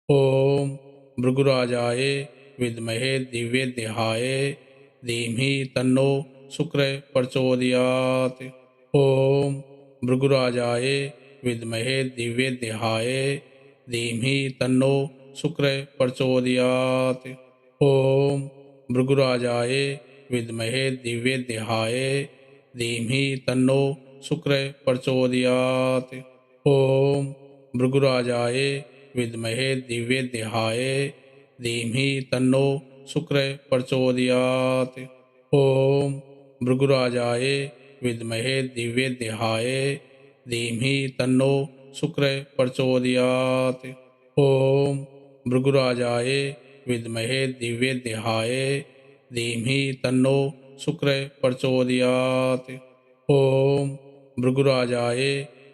ओम भृगुराजाय विद्महे दिव्यदेहाय धीमहि तन्नो शुक्र प्रचोदयात्। ओम भृगुराजाय विद्महे दिव्यदेहाय धीमहि तन्नो शुक्र प्रचोदयात्। ओम भृगुराजाय विद्महे दिव्यदेहाय धीमहि तन्नो शुक्र प्रचोदयात्। ओम भृगुराजाय विद्महे दिव्यदेहाय धीमहि तन्नो शुक्र प्रचोदयात्। ओम भृगुराजाय विद्महे दिव्यदेहाय धीमहि तन्नो शुक्र प्रचोदयात्। ओम भृगुराजाय विद्महे दिव्यदेहाय धीमहि तन्नो शुक्र प्रचोदयात्। ओम भृगुराजाय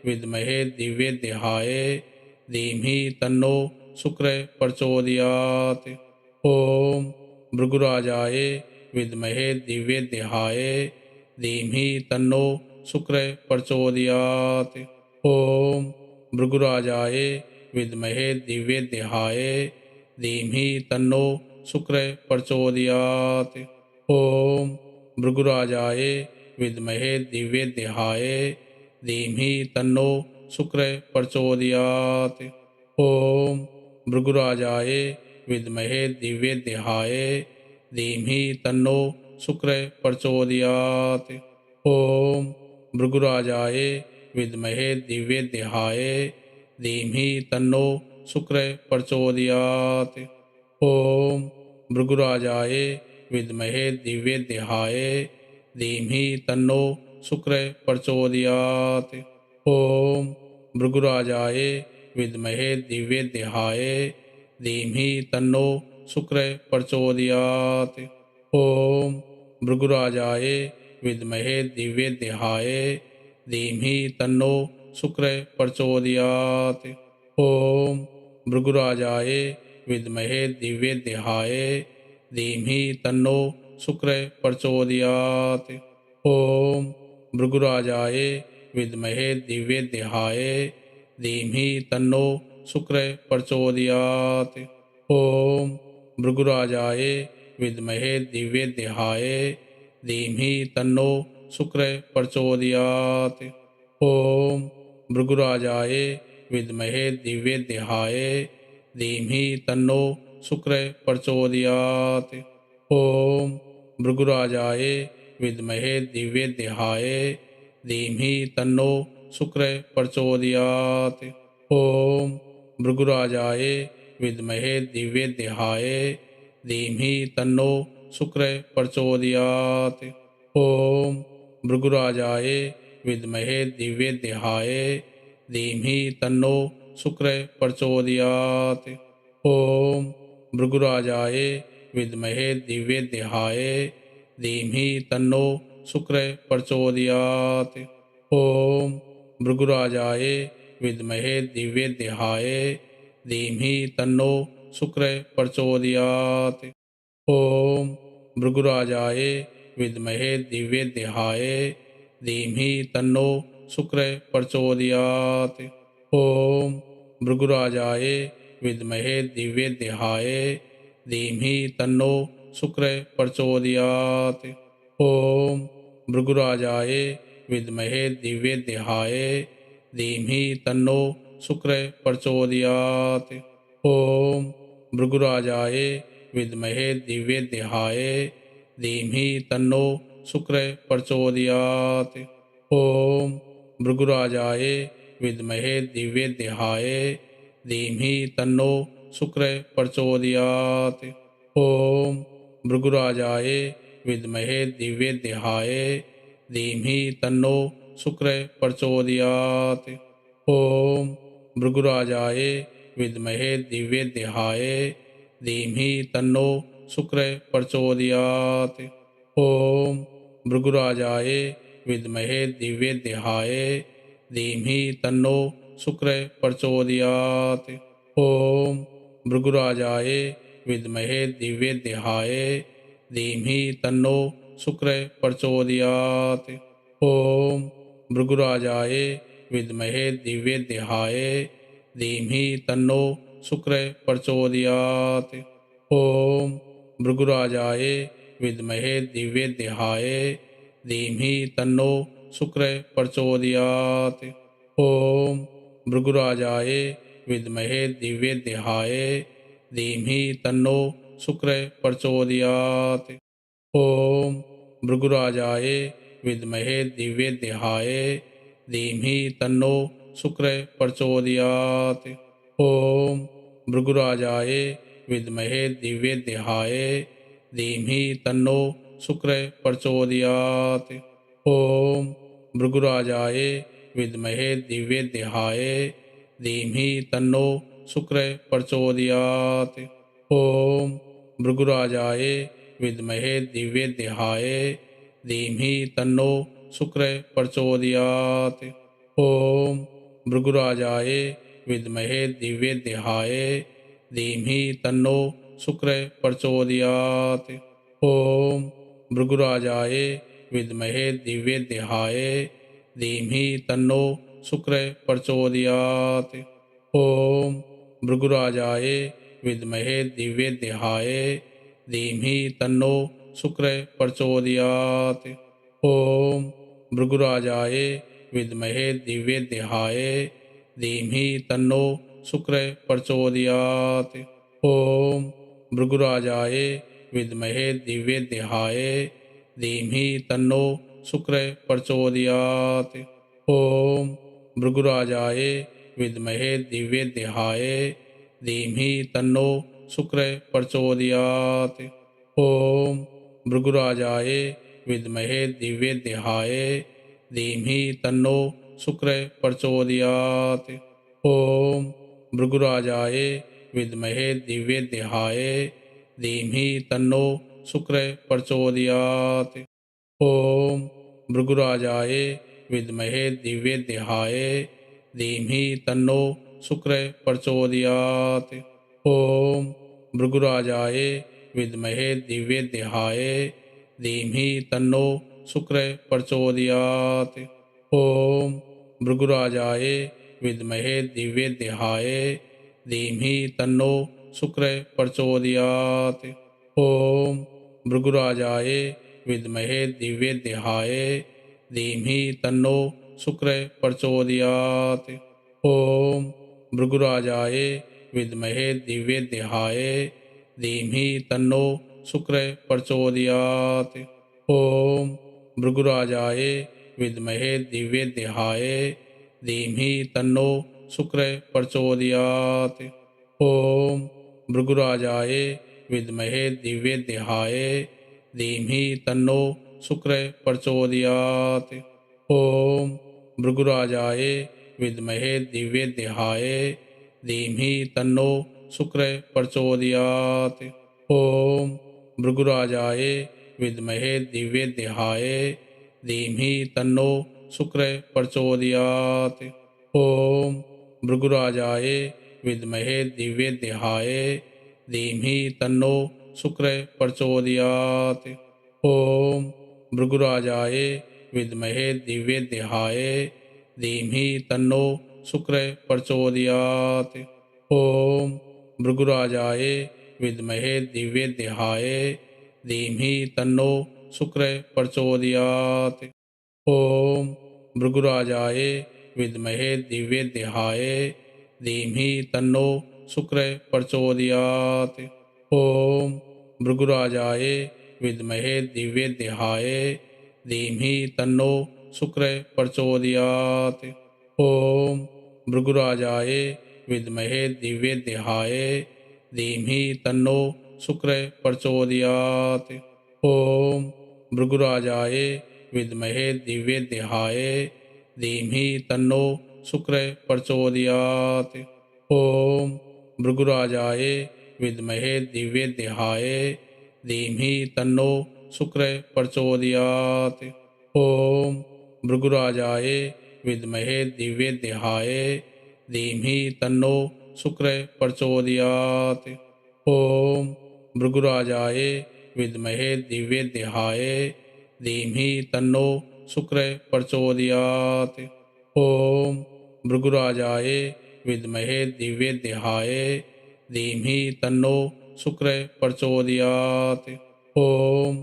विद्महे दिव्यदेहाय धीमहि तन्नो शुक्र प्रचोदयात्। ओम भृगुराजाय विद्महे दिव्यदेहाय धीमहि तन्नो शुक्र प्रचोदयात्। ओम भृगुराजाय विद्महे दिव्यदेहाय धीमहि तन्नो शुक्र प्रचोदयात्। ओम भृगुराजाय विद्महे दिव्यदेहाय धीमहि तन्नो शुक्र प्रचोदयात्। ओम भृगुराजाय विद्महे दिव्यदेहाय धीमहि तन्नो शुक्र प्रचोदयात्। ओम भृगुराजाय विद्महे दिव्यदेहाय धीमहि तन्नो शुक्र प्रचोदयात्। ओम भृगुराजाय विद्महे दिव्यदेहाय धीमहि तन्नो शुक्र प्रचोदयात्। ओम भृगुराजाय विद्महे दिव्यदेहाय धीमहि तन्नो शुक्र प्रचोदयात्। ओम भृगुराजाय विद्महे दिव्यदेहाय धीमहि तन्नो शुक्र प्रचोदयात्। ओम भृगुराजाय विद्महे दिव्यदेहाय धीमहि तन्नो शुक्र प्रचोदयात्। ओम भृगुराजाय विद्महे दिव्यदेहाय धीमहि तन्नो शुक्र प्रचोदयात्। ओम भृगुराजाय विद्महे दिव्यदेहाय धीमहि तन्नो शुक्र प्रचोदयात्। ओम भृगुराजाय विद्महे दिव्यदेहाय धीमहि तन्नो शुक्र प्रचोदयात्। ओम भृगुराजाय विद्महे दिव्यदेहाय धीमहि तन्नो शुक्र प्रचोदयात्। ओम भृगुराजाय विद्महे दिव्यदेहाय धीमहि तन्नो शुक्र प्रचोदयात्। ओम भृगुराजाय विद्महे दिव्यदेहाय धीमहि तन्नो शुक्र प्रचोदयात्। ओम भृगुराजाय विद्महे दिव्यदेहाय धीमहि तन्नो शुक्र प्रचोदयात्। ओम भृगुराजाय विद्महे दिव्यदेहाय धीमहि तन्नो शुक्र प्रचोदयात्। ओम भृगुराजाय विद्महे दिव्यदेहाय धीमहि तन्नो शुक्र प्रचोदयात्। ओम भृगुराजाय विद्महे दिव्यदेहाय धीमहि तन्नो शुक्र प्रचोदयात्। ओम भृगुराजाय विद्महे दिव्यदेहाय धीमहि तन्नो शुक्र प्रचोदयात्। ओम भृगुराजाय विद्महे दिव्यदेहाय धीमहि तन्नो शुक्र प्रचोदयात्। ओम भृगुराजाय विद्महे दिव्यदेहाय धीमहि तन्नो शुक्र प्रचोदयात्। ओम भृगुराजाय विद्महे दिव्यदेहाय धीमहि तन्नो शुक्र प्रचोदयात्। ओम भृगुराजाय विद्महे दिव्यदेहाय धीमहि तन्नो शुक्र प्रचोदयात्। ओम भृगुराजाय विद्महे दिव्यदेहाय धीमहि तन्नो शुक्र प्रचोदयात्। ओम भृगुराजाय विद्महे दिव्यदेहाय धीमहि तन्नो शुक्र प्रचोदयात्। ओम भृगुराजाय विद्महे दिव्यदेहाय धीमहि तन्नो शुक्र प्रचोदयात्। ओम भृगुराजाय विद्महे दिव्यदेहाय धीमहि तन्नो शुक्र प्रचोदयात्। ओम भृगुराजाय विद्महे दिव्यदेहाय धीमहि तन्नो शुक्र प्रचोदयात्। ओम भृगुराजाय विद्महे दिव्यदेहाय धीमहि तन्नो शुक्र प्रचोदयात्। ओम भृगुराजाय विद्महे दिव्यदेहाय धीमहि तन्नो शुक्र प्रचोदयात्। ओम भृगुराजाय विद्महे दिव्यदेहाय धीमहि तन्नो शुक्र प्रचोदयात्। ओम भृगुराजाय विद्महे दिव्यदेहाय धीमहि तन्नो शुक्र प्रचोदयात्। ओम भृगुराजाय विद्महे दिव्यदेहाय धीमहि तन्नो शुक्र प्रचोदयात्। ओम भृगुराजाय विद्महे दिव्यदेहाय धीमहि तन्नो शुक्र प्रचोदयात्। ओम भृगुराजाय विद्महे दिव्यदेहाय धीमहि तन्नो शुक्र प्रचोदयात्। ओम भृगुराजाय विद्महे दिव्यदेहाय धीमहि तन्नो शुक्र प्रचोदयात्। ओम भृगुराजाय विद्महे दिव्यदेहाय धीमहि तन्नो शुक्र प्रचोदयात्। ओम भृगुराजाय विद्महे दिव्यदेहाय धीमहि तन्नो शुक्र प्रचोदयात्। ओम भृगुराजाय विद्महे दिव्यदेहाय धीमहि तन्नो शुक्र प्रचोदयात्। ओम भृगुराजाय विद्महे दिव्यदेहाय धीमहि तन्नो शुक्र प्रचोदयात्। ओम भृगुराजाय विद्महे दिव्यदेहाय धीमहि तन्नो शुक्र प्रचोदयात्। ओम भृगुराजाय विद्महे दिव्यदेहाय धीमहि तन्नो शुक्र प्रचोदयात्। ओम भृगुराजाय विद्महे दिव्यदेहाय धीमहि तन्नो शुक्र प्रचोदयात्। ओम भृगुराजाय विद्महे दिव्यदेहाय धीमहि तन्नो शुक्र प्रचोदयात्। ओम भृगुराजाय विद्महे दिव्यदेहाय धीमहि तन्नो शुक्र प्रचोदयात्। ओम भृगुराजाय विद्महे दिव्यदेहाय धीमहि तन्नो शुक्र प्रचोदयात्। ओम भृगुराजाय विद्महे दिव्यदेहाय धीमहि तन्नो शुक्र प्रचोदयात्। ओम भृगुराजाय विद्महे दिव्यदेहाय धीमहि तन्नो शुक्र प्रचोदयात्। ओम भृगुराजाय विद्महे दिव्यदेहाय धीमहि तन्नो शुक्र प्रचोदयात्। ओम भृगुराजाय विद्महे दिव्यदेहाय धीमहि तन्नो शुक्र प्रचोदयात्। ओम भृगुराजाय विद्महे दिव्यदेहाय धीमहि तन्नो शुक्र प्रचोदयात्। ओम भृगुराजाय विद्महे दिव्यदेहाय धीमहि तन्नो शुक्र प्रचोदयात्। ओम भृगुराजाय विद्महे दिव्यदेहाय धीमहि तन्नो शुक्र प्रचोदयात्। ओम भृगुराजाय विद्महे दिव्यदेहाय धीमहि तन्नो शुक्र प्रचोदयात्। ओम भृगुराजाय विद्महे दिव्यदेहाय धीमहि तन्नो शुक्र प्रचोदयात्। ओम भृगुराजाय विद्महे दिव्यदेहाय धीमहि तन्नो शुक्र प्रचोदयात्। ओम भृगुराजाय विद्महे दिव्यदेहाय धीमहि तन्नो शुक्र प्रचोदयात्। ओम भृगुराजाय विद्महे दिव्यदेहाय धीमहि तन्नो शुक्र प्रचोदयात्। ओम भृगुराजाय विद्महे दिव्यदेहाय धीमहि तन्नो शुक्र प्रचोदयात्। ओम भृगुराजाय विद्महे दिव्यदेहाय धीमहि तन्नो शुक्रः प्रचोदयात्। ओम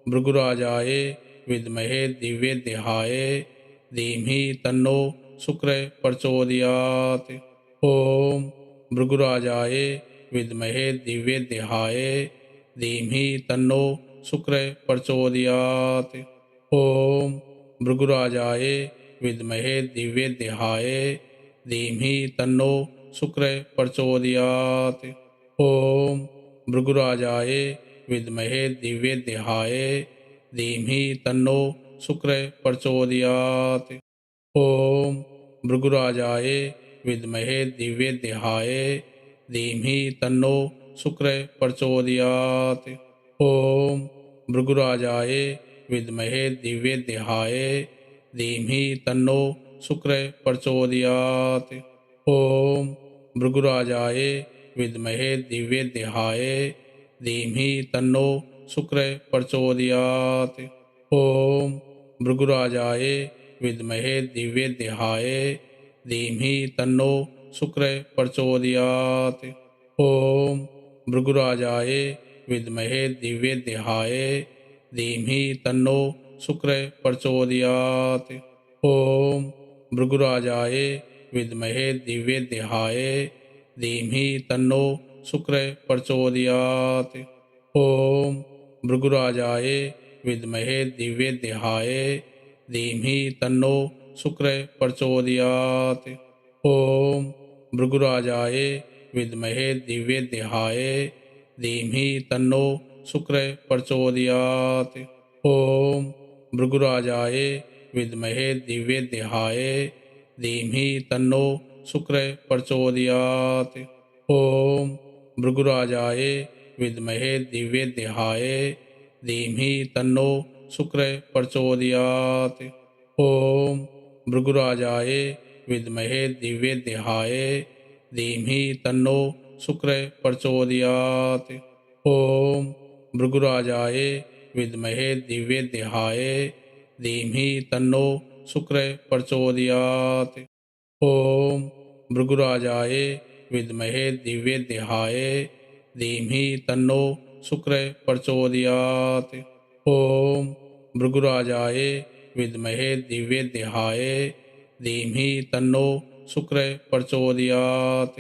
भृगुराजाय विद्महे दिव्यदेहाय धीमहि तन्नो शुक्रः प्रचोदयात्। ओम भृगुराजाय विद्महे दिव्यदेहाय धीमहि तन्नो शुक्रः प्रचोदयात्। ओम भृगुराजाय विद्महे दिव्यदेहाय धीमहि तन्नो शुक्रः प्रचोदयात्। ओम भृगुराजाय विद्महे दिव्यदेहाय धीमहि तन्नो शुक्रः प्रचोदयात्। ओम भृगुराजाय विद्महे दिव्यदेहाय धीमहि तन्नो शुक्रः प्रचोदयात्। ओम भृगुराजाय विद्महे दिव्यदेहाय धीमहि तन्नो शुक्रः प्रचोदयात्। ओम भृगुराजाय विद्महे दिव्यदेहाय धीमहि तन्नो शुक्रः प्रचोदयात्। ओम भृगुराजाय विद्महे दिव्यदेहाय धीमहि तन्नो शुक्रः प्रचोदयात्। ओम भृगुराजाय विद्महे दिव्यदेहाय धीमहि तन्नो शुक्रः प्रचोदयात्। ओम भृगुराजाय विद्महे दिव्यदेहाय धीमहि तन्नो शुक्रः प्रचोदयात्। ओम भृगुराजाय विद्महे दिव्यदेहाय धीमहि तन्नो शुक्रः प्रचोदयात्। ओम भृगुराजाय विद्महे दिव्यदेहाय धीमहि तन्नो शुक्रः प्रचोदयात्। ओम भृगुराजाय विद्महे दिव्यदेहाय धीमहि तन्नो शुक्रः प्रचोदयात्। ओम भृगुराजाय विद्महे दिव्यदेहाय धीमहि तन्नो शुक्रः प्रचोदयात्। ओम भृगुराजाय विद्महे दिव्यदेहाय धीमहि तन्नो शुक्रः प्रचोदयात्। ओम भृगुराजाय विद्महे दिव्यदेहाय धीमहि तन्नो शुक्रः प्रचोदयात्। ओम भृगुराजाय विद्महे दिव्यदेहाय धीमहि तन्नो शुक्रः प्रचोदयात्। ओम भृगुराजाय विद्महे दिव्यदेहाय धीमहि तन्नो शुक्रः प्रचोदयात्।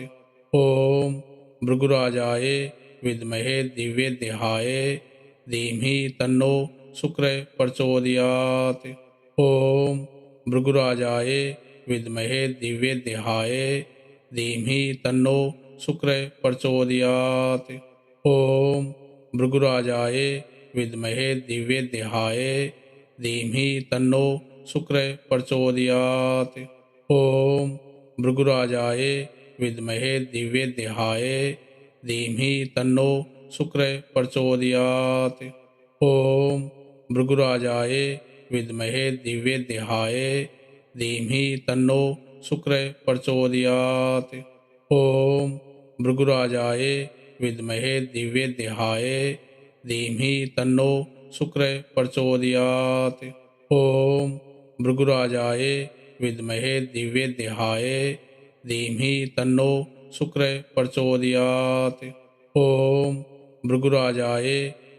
ओम भृगुराजाय विद्महे दिव्यदेहाय धीमहि तन्नो शुक्रः प्रचोदयात्। ओम भृगुराजाय विद्महे दिव्यदेहाय धीमहि तन्नो शुक्रः प्रचोदयात्। ओम भृगुराजाय विद्महे दिव्यदेहाय धीमहि तन्नो शुक्रः प्रचोदयात्। ओम भृगुराजाय विद्महे दिव्यदेहाय धीमहि तन्नो शुक्रः प्रचोदयात्। ओम भृगुराजाय विद्महे दिव्यदेहाय धीमहि तन्नो शुक्रः प्रचोदयात्। ओम भृगुराजाय विद्महे दिव्यदेहाय धीमहि तन्नो शुक्रः प्रचोदयात्। ओम भृगुराजाय विद्महे दिव्यदेहाय धीमहि तन्नो शुक्रः प्रचोदयात्। ओम भृगुराजाय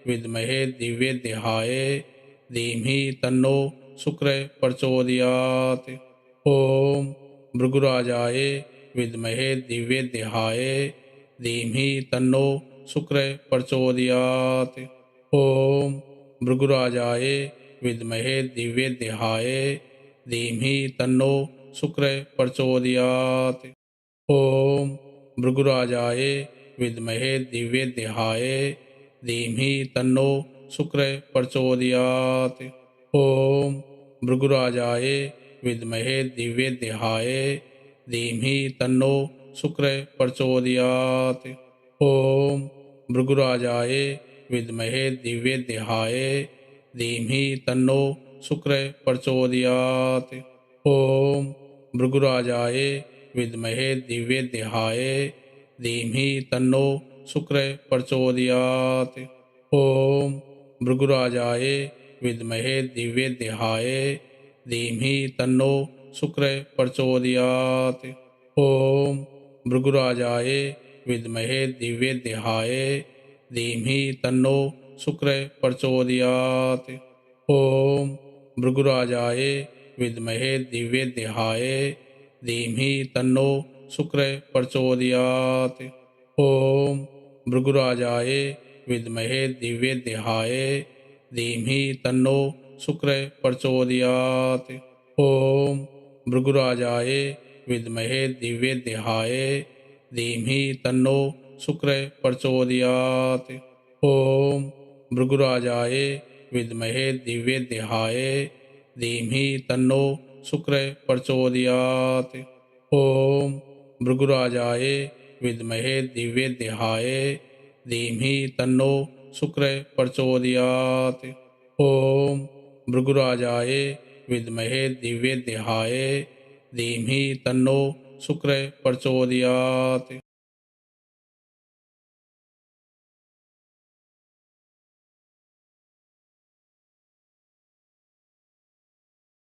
विद्महे दिव्यदेहाय धीमहि तन्नो शुक्रः प्रचोदयात्। ओम भृगुराजाय विद्महे दिव्यदेहाय धीमहि तन्नो शुक्रः प्रचोदयात्। ओम भृगुराजाय विद्महे दिव्यदेहाय धीमहि तन्नो शुक्रः प्रचोदयात्। ओम भृगुराजाय विद्महे दिव्यदेहाय धीमहि तन्नो शुक्रः प्रचोदयात्। ओम भृगुराजाय विद्महे दिव्यदेहाय धीमहि तन्नो शुक्रः प्रचोदयात्। ओम भृगुराजाय विद्महे दिव्यदेहाय धीमहि तन्नो शुक्रः प्रचोदयात्। ओम भृगुराजाय विद्महे दिव्यदेहाय धीमहि तन्नो शुक्रः प्रचोदयात्। ओम भृगुराजाय विद्महे दिव्यदेहाय धीमहि तन्नो शुक्रः प्रचोदयात्। ओम भृगुराजाय विद्महे दिव्यदेहाय धीमहि तन्नो शुक्र प्रचोदयात्। ओम भृगुराजाय विद्महे दिव्यदेहाय धीमहि तन्नो शुक्र प्रचोदयात्। ओम भृगुराजाय विद्महे दिव्यदेहाय धीमहि तन्नो शुक्र प्रचोदयात्। ओम भृगुराजाय विद्महे दिव्यदेहाय धीमहि तन्नो शुक्र प्रचोदयात्। ओम भृगुराजाय विद्महे दिव्यदेहाय धीमहि तन्नो शुक्र प्रचोदयात्। ओम भृगुराजाय विद्महे दिव्यदेहाय धीमहि तन्नो शुक्र प्रचोदयात्। ओम भृगुराजाय विद्महे दिव्यदेहाय धीमहि तन्नो शुक्र प्रचोदयात्।